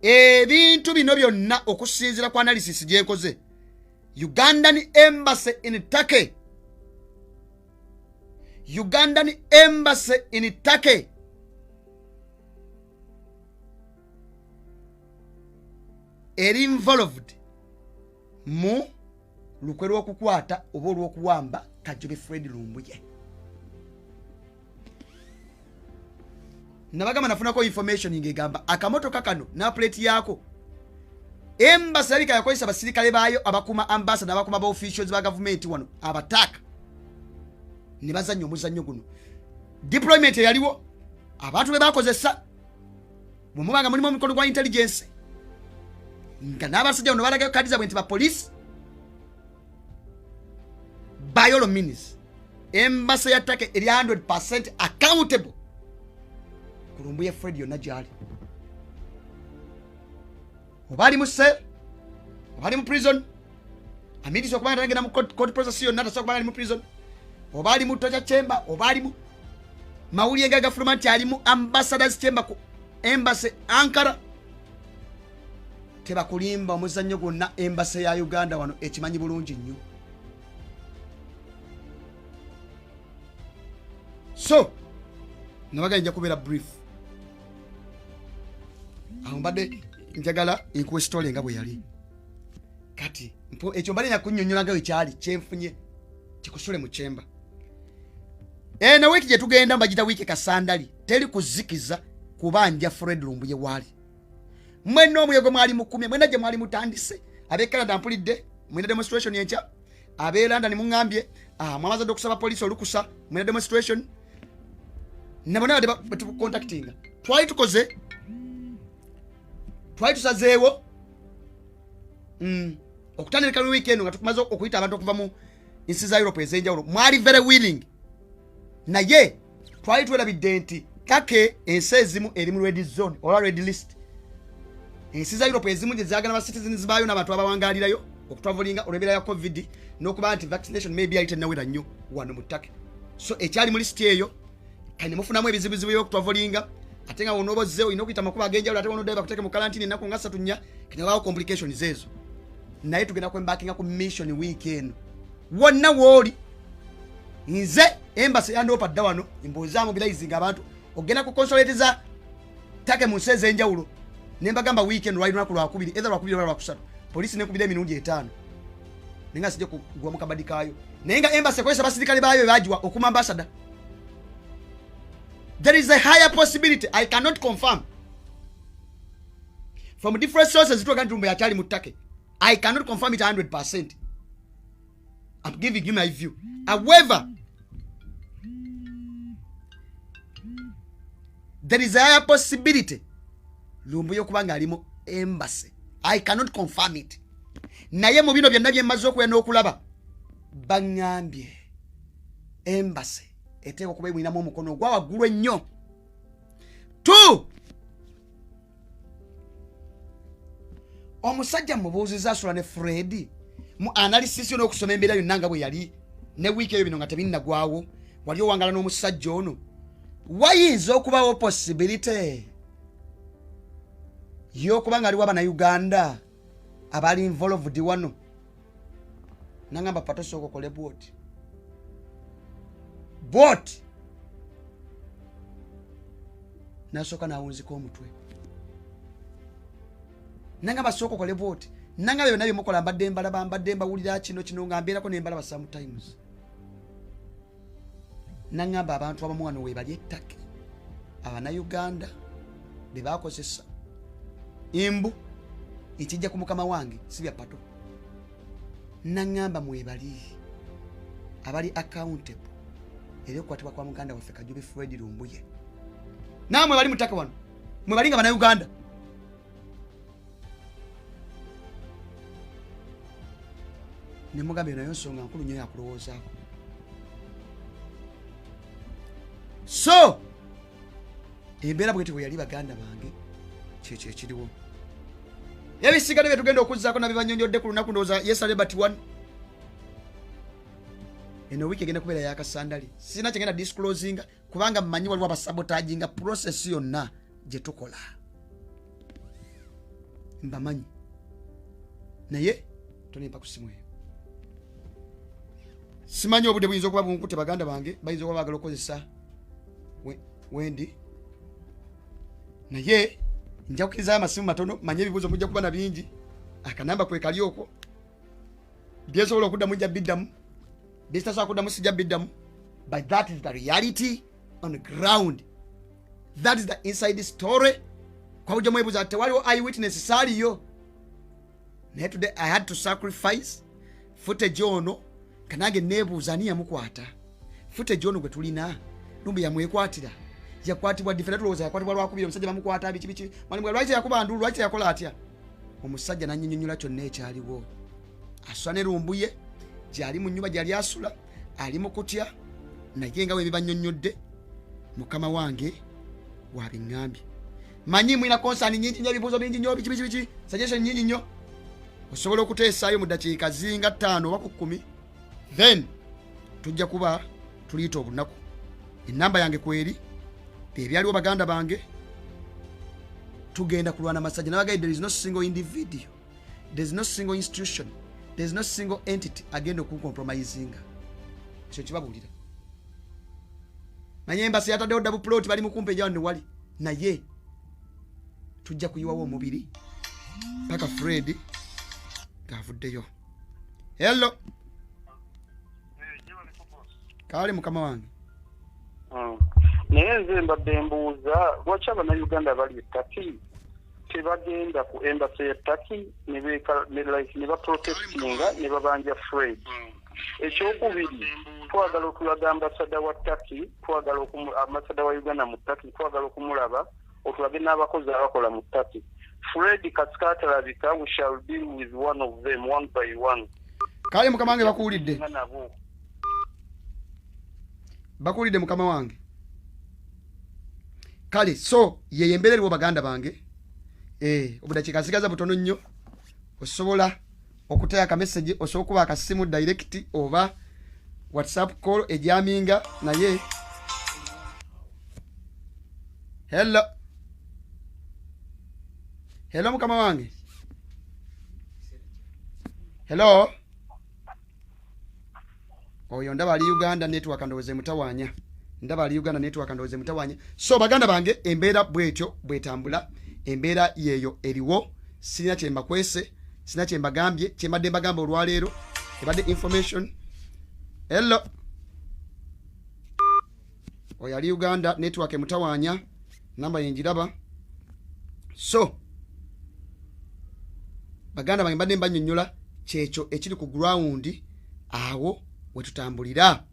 ebintu bino byonna okusinziira ku analysis gyekoze Ugandan embassy in Turkey eri involved mu lukwe lw'okukwata oba olw'okuwamba Kajjubi Fred Lumbuye. Nabagamba nafunako information ngegamba akamotoka kano na plate yako embassy yalika yakozesa basirikale baayo abakuma ambassador abakuma ba officials ba government wano abataka ne bazanyo omuzanyo guno deployment yaliwo abantu be bakozesa mumubanga mulimo mukono gwa intelligence nga n'abasajja bano balaga kadi zaabwe nti ba police by all means embassy ya Turkey eri 100% accountable ku Lumbuye Fred yonna gyali. Obali mu cell, obali mu prison, amidi so kubanga ngena mu court process yonna tasobola kubanga ali mu prison, obali mu torture chamber, obali mu mawuli engaga government ali mu ambassadors chamber ku embassy Ankara. Teba kulimba omuzannyo gwonna embassy ya Uganda wano ekimanyi bulungi nnyo. So nabaga nja kubeera brief aho mbadde njagala inkuwe story nga bwe yali kati ekyo mbadde nyakunnyonnyola nga wekyali kyenfunye kikusule mu kyemba na wiki gye tugenda mbagita wiki kasandali teri kuzikiza kubanja Fred Lumbuye wali mwenna omuyego mwali mukumye mwenna gye mwali mutandise abe Canada mpulidde mwina demonstration yencha abe London mungambye mwamaze okusaba police olukusa mwina demonstration nabona batu contacting twali tukoze twali tusazeewo okutandika mu weekend nga tukumaze okuyita abantu okuva mu insi za Europe ezenjawulo mwali very willing naye twali twelabidde nti kake ensi ezimu eri mu red zone oba red list ensi za Europe ezimu gye zaagala ba citizens baayo n'abantu abawangalirayo okutravelinga olw'ebeera ya covid n'okuba nti vaccination maybe yali tennawera nnyo wano mu Turkey so ekyali mu list eyo kani mufunamu ebizibuzibu by'okutravelinga ate nga wonoboze olina okuyita amakuba ag'enjawulo ate wonodayo bakuteeke mu kalantini ennaku nga 3 nnya kanyabawo complications ezo naye tugenda kwembakinga ku mission weekend wonna wooli nze embassy yandopa dda wano embozaamu mobilizing abantu ogenda ku consulate za Turkey mu nsi ez'enjawulo ne mbagamba weekend lwali lunaku lwakubiri either lwakubiri oba lwakusatu poliisi nekubira emirundi 5 nenga sijja kugwa mu kabadi kaayo naye nga embassy ekozesa basirikale baayo bagiwa okuma ambassador. There is a higher possibility. I cannot confirm. From different sources, I cannot confirm it 100%. I'm giving you my view. However, there is a higher possibility. Lumbuye kubanga alimo embassy. I cannot confirm it. Naye mu bino byonna bye mmaze okuya n'okulaba bangambye embassy eteeka okuba emwinamu omukono ogwa waggulu ennyo. 2 omusajja mubuuziza asula ne Fred mu analysis n'okusoma embeera yonna nga bwe yali ne wiiki eyo bino nga tebinnagwawo wali owangala n'omusajja ono wayinza okubawo possibility y'okuba nga aliwo Abannayuganda abali involved wano nangamba patosooka okole bwoti nasooka nawunzika omutwe nangamba sooka okole bwoti nangamba byonna byemukola mbadde mbalaba mbadde mbawulira kino nga mbeerako nembalaba sometimes nangamba abantu abamu wano webali ettake Abannayuganda be bakozesa imbu ekijja ku mukama wange si bya pato nangamba mwebali abali accountable eri okukwatibwa kwa muganda waffe Kajjubi Fred Lumbuye namwe bali mutaka wano mwe balinga Bannayuganda ne mugambe nayo nsonga nkulu nnyo yakulowoozaako so embeera bweti bwe yali baganda bange kyekyo ekiriwo ebisigale bye tugenda okuzzaako nabye banyonyodde ku lunaku ndowooza yesaleba 1 eno wiki egenda kubeera yakasandali sina kyengenda disclosing kubanga mmanyi waliwo abasabotaginga process yonna gye tukola mbamanyi naye tonempa ku simu eyo. Simanyi obudde buyinza okuba bunkutte baganda bange bayinza okuba baagala okukozesa wendi naye nja kukkiriza amasimu matono manye ebibuuzo mujja kuba na bingi akanamba kwe kali okwo byesobola okuddamu nja biddamu byesitasobola kuddamu sijja biddamu but that is the reality on the ground. That is the inside story. Kwa ujja mwebuuza ati tewaliwo eyewitness saaliyo naye today I had to sacrifice footage ono kanange neebuuza ani yamukwata footage ono gwe tulina Lumbuye yamwekwatira yakwatibwa different tulowooza yakwatibwa lwakubira omusajja bamukwata biki mwalimu lwaki yakuba ndulu lwaki yakola atya omusajja nannyonnyola kyonna ekyaliwo asula ne Lumbuye gyali mu nnyumba gyali asula ali mu kutya naye nga webibannyonnyodde mukama wange wabiŋŋambye manyi mwina konsani nyingi nnyo ebibuuzo bingi nnyo biki suggestion nyingi nnyo osobola okuteesaayo mu ddakiika zinga 5 oba ku 10 then tujja kuba tuliyita obunaku ennamba yange kweri bebyaliwo baganda bange tugenda kulwana masajja nabagaye there is no single individual there is no single institution there is no single entity agenda okucompromisinga ekyo kibabuulira manye embasi yataddewo double plot bali mukumpe jawo ne wali naye tujja kuyiwawo omubiri paka Fred gavuddeyo. Hello kale mukama wange naye nze mbadde mbuuza lwaki abannayuganda bali ettaki tebagenda ku embasi y'ettaki ne baprotestinga ne babanja Fred. Ekyokubiri twagala okulaga ambasada wa ttaki twagala ambasada wa Uganda mu ttaki twagala okumulaba otulage n'abakozi abakola mu ttaki. Fred kaskatalabika we shall deal with one of them one by one. Kale mukama wange bakuulidde mukama wange kale so yeyembererwa baganda bange obudakiika nsigaza butono nnyo osobola okutaya ka message osobola okuba akasimu direct oba WhatsApp call ejaminga naye hello mukama wange hello oyo ndaba ali Uganda network ndoze mutawanya so baganda bange embeera bwetyo bwetambula embeera yeyo eriwo sina kyemba kwese sina kyemba gambye kyembadde mbagamba olwaleero ebadde information. Hello oyo ali Uganda network mutawanya namba yenjiraba so baganda bange mbadde mbanyonnyola kyekyo ekiri ku ground awo wetutambulira